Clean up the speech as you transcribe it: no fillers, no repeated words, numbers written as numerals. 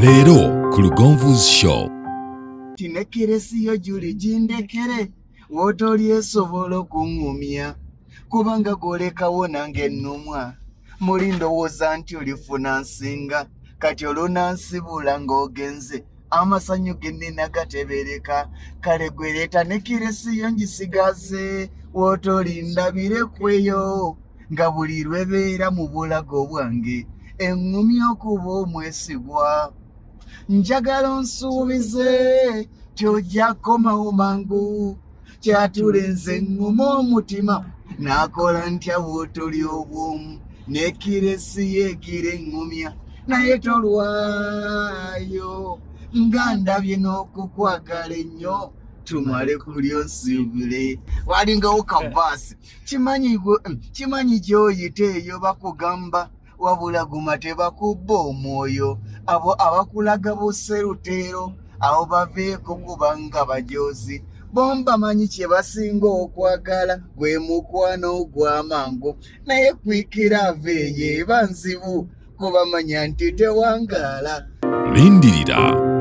Leero ku Lugonvu'S show. Tinekiresiyo juli jindekere wotolyesobola okuŋŋumya kubanga golekawo nange nnumwa muli ndowooza nti olifuna nsinga kati olunansibula ng'ogenze amasanyu gennina gatebereka kale gwe leeta ne kiresiyo ngisigaze wootolindabire kweyo nga buli lwebeera mu bulago bwange eŋŋumya okuba omwesigwa njagala onsuubize tyojja komawo mangu kyatulenze ŋŋuma omutima n'akola ntya bw'otoli obwomu ne kiresi yeegira eŋŋumya naye tolwayo nga ndabye n'okukwagala ennyo tumale kulyo nsibule walingawo kavaasi kimanyi gy'oyita eyo bakugamba wabula guma tebakubba omwoyo abo abakulaga buseruteero abo baveeko kubanga bajoozi bomba manyi kye basinga okwagala gwe mukwano gw'amangu naye kwikira aveeyo eba nzibu kubamanya nti tewangaala. Lindirira